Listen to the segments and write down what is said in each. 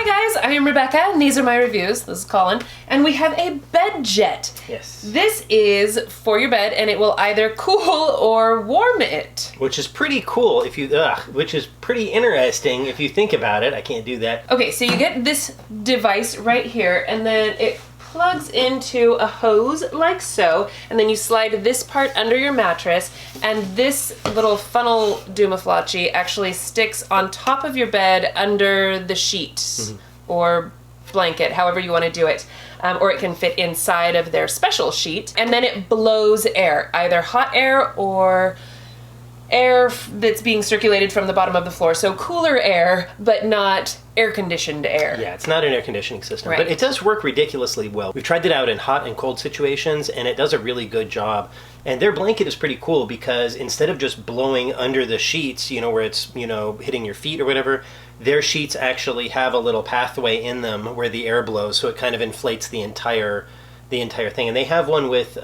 Hi guys, I am Rebecca, and these are my reviews. This is Colin, and we have a Bedjet. Yes. This is for your bed, and it will either cool or warm it. Which is pretty cool if you, which is pretty interesting if you think about it. I can't do that. Okay, so you get this device right here, and then it plugs into a hose like so, and then you slide this part under your mattress, and this little funnel doomaflachi actually sticks on top of your bed under the sheet or blanket, however you want to do it. Or it can fit inside of their special sheet, and then it blows air, either hot air or air that's being circulated from the bottom of the floor. So cooler air, but not air-conditioned air. Yeah, it's not an air conditioning system, Right. but it does work ridiculously well. We've tried it out in hot and cold situations, and it does a really good job. And their blanket is pretty cool because instead of just blowing under the sheets, where it's, hitting your feet or whatever, their sheets actually have a little pathway in them where the air blows, so it kind of inflates the entire thing. And they have one with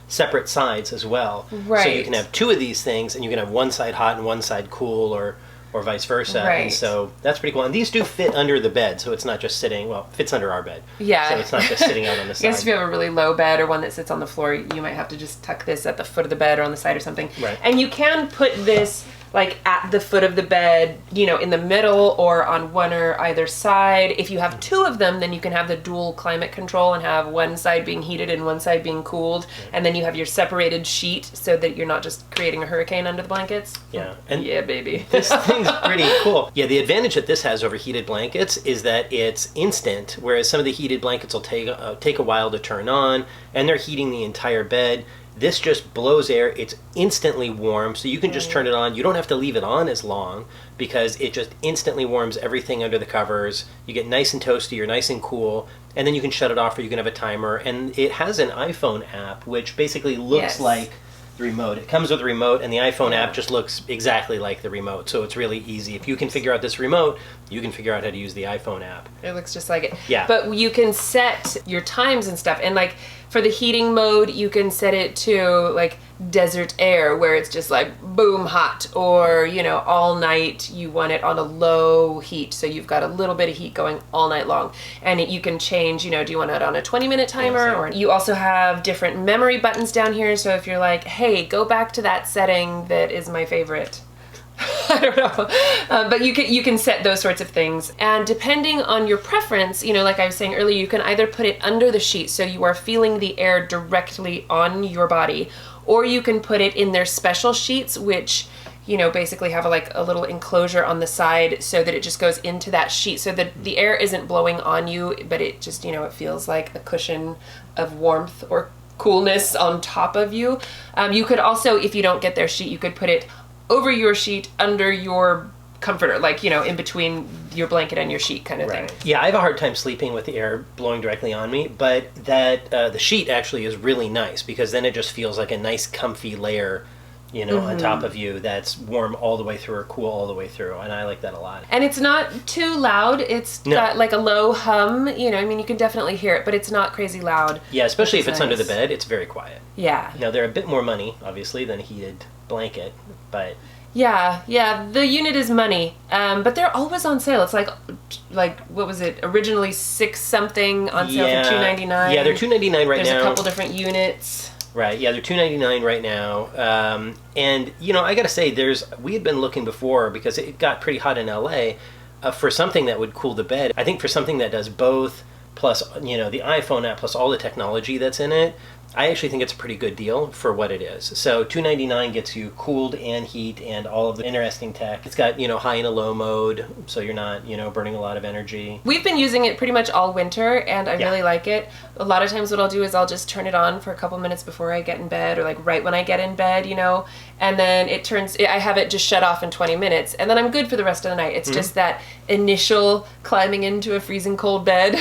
separate sides as well. Right. So you can have two of these things, and you can have one side hot and one side cool, or vice versa. Right. And so that's pretty cool. And these do fit under the bed, so it's not just sitting, well, it fits under our bed. Yeah. So it's not just sitting out on the I side. guess if you have a really low bed or one that sits on the floor, you might have to just tuck this at the foot of the bed or on the side or something. Right. And you can put this like at the foot of the bed, in the middle or on one or either side. If you have two of them, then you can have the dual climate control and have one side being heated and one side being cooled. And then you have your separated sheet so that you're not just creating a hurricane under the blankets. Yeah. And yeah, baby. This thing's pretty cool. Yeah, the advantage that this has over heated blankets is that it's instant, whereas some of the heated blankets will take a while to turn on, and they're heating the entire bed. This just blows air. It's instantly warm, so you can just turn it on. You don't have to leave it on as long because it just instantly warms everything under the covers. You get nice and toasty, you're nice and cool, and then you can shut it off or you can have a timer. And it has an iPhone app, which basically looks like the remote. It comes with a remote, and the iPhone app just looks exactly like the remote, so it's really easy. If you can figure out this remote, you can figure out how to use the iPhone app. It looks just like it. Yeah. But you can set your times and stuff, and like for the heating mode, you can set it to like desert air, where it's just like boom hot, or all night you want it on a low heat, so you've got a little bit of heat going all night long. And you can change, do you want it on a 20-minute timer, or you also have different memory buttons down here, so if you're like, hey, go back to that setting that is my favorite. I don't know, but you can set those sorts of things, and depending on your preference, like I was saying earlier, you can either put it under the sheet so you are feeling the air directly on your body, or you can put it in their special sheets, which basically have a little enclosure on the side so that it just goes into that sheet, so that the air isn't blowing on you, but it just it feels like a cushion of warmth or coolness on top of you. You could also, if you don't get their sheet, you could put it over your sheet, under your comforter, like, in between your blanket and your sheet kind of thing. Yeah, I have a hard time sleeping with the air blowing directly on me, but that the sheet actually is really nice, because then it just feels like a nice comfy layer, on top of you that's warm all the way through or cool all the way through, and I like that a lot. And it's not too loud. It's got like a low hum, you can definitely hear it, but it's not crazy loud. Yeah, especially if it's under the bed, it's very quiet. Yeah. Now, they're a bit more money, obviously, than a heated blanket, but... Yeah, the unit is money, but they're always on sale. It's like what was it, originally $6-something on sale for $2.99. Yeah, they're $2.99 right now. There's a couple different units. Right, yeah, they're $2.99 right now. And, I gotta say, we had been looking before, because it got pretty hot in LA, for something that would cool the bed. I think for something that does both, plus, the iPhone app, plus all the technology that's in it, I actually think it's a pretty good deal for what it is. So $2.99 gets you cooled and heat and all of the interesting tech. It's got, high and a low mode, so you're not, burning a lot of energy. We've been using it pretty much all winter, and I really like it. A lot of times what I'll do is I'll just turn it on for a couple minutes before I get in bed, or like right when I get in bed, and then I have it just shut off in 20 minutes, and then I'm good for the rest of the night. It's just that initial climbing into a freezing cold bed,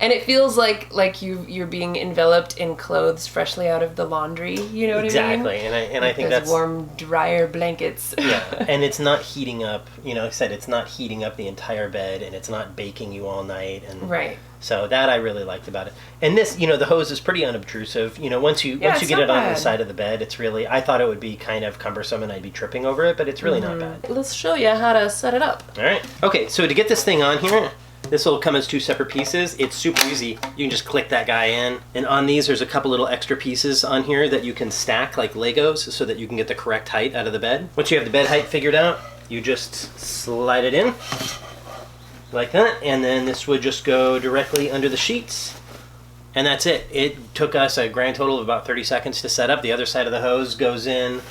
And it feels like you're being enveloped in clothes freshly out of the laundry. You know what exactly. I mean? And I think those that's warm, drier blankets. yeah, and it's not heating up. You know, like I said, it's not heating up the entire bed, and it's not baking you all night. And right. So that I really liked about it. And this, you know, the hose is pretty unobtrusive. You know, once you get it on the side of the bed, it's really, I thought it would be kind of cumbersome and I'd be tripping over it, but it's really not bad. Let's show you how to set it up. All right. Okay, so to get this thing on here, this will come as 2 separate pieces. It's super easy. You can just click that guy in. And on these, there's a couple little extra pieces on here that you can stack like Legos so that you can get the correct height out of the bed. Once you have the bed height figured out, you just slide it in like that. And then this would just go directly under the sheets. And that's it. It took us a grand total of about 30 seconds to set up. The other side of the hose goes in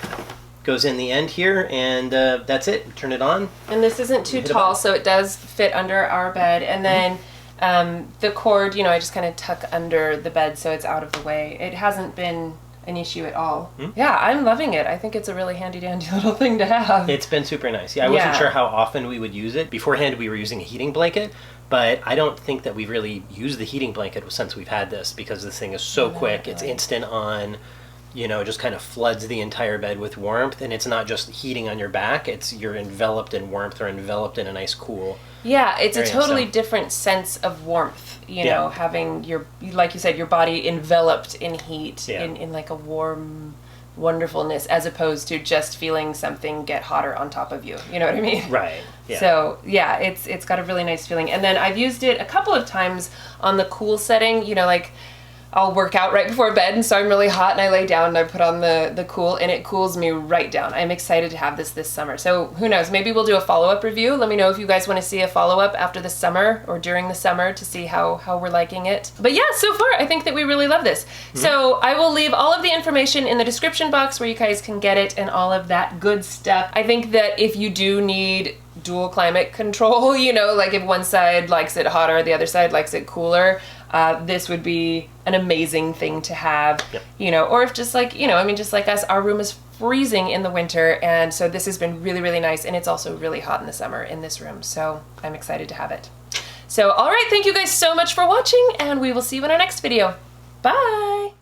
the end here, and that's it. Turn it on. And this isn't too tall, so it does fit under our bed. And then the cord, you know, I just kind of tuck under the bed so it's out of the way. It hasn't been an issue at all. Yeah, I'm loving it. I think it's a really handy-dandy little thing to have. It's been super nice. Yeah, I wasn't sure how often we would use it. Beforehand, we were using a heating blanket, but I don't think that we've really used the heating blanket since we've had this, because this thing is so quick. It's instant on. You know, just kind of floods the entire bed with warmth, and it's not just heating on your back, it's you're enveloped in warmth or enveloped in a nice cool. Yeah, it's a totally different sense of warmth, you know, having your, like you said, your body enveloped in heat, in like a warm wonderfulness, as opposed to just feeling something get hotter on top of you. You know what I mean? Right. Yeah. So yeah, it's got a really nice feeling. And then I've used it a couple of times on the cool setting, you know, like I'll work out right before bed, and so I'm really hot, and I lay down and I put on the cool, and it cools me right down. I'm excited to have this summer. So who knows, maybe we'll do a follow-up review. Let me know if you guys want to see a follow-up after the summer or during the summer to see how we're liking it. But yeah, so far I think that we really love this. So I will leave all of the information in the description box where you guys can get it and all of that good stuff. I think that if you do need dual climate control, you know, like if one side likes it hotter, the other side likes it cooler, this would be an amazing thing to have, you know, or if just like, you know, I mean, just like us, our room is freezing in the winter, and so this has been really, really nice, and it's also really hot in the summer in this room, so I'm excited to have it. So, all right, thank you guys so much for watching, and we will see you in our next video. Bye!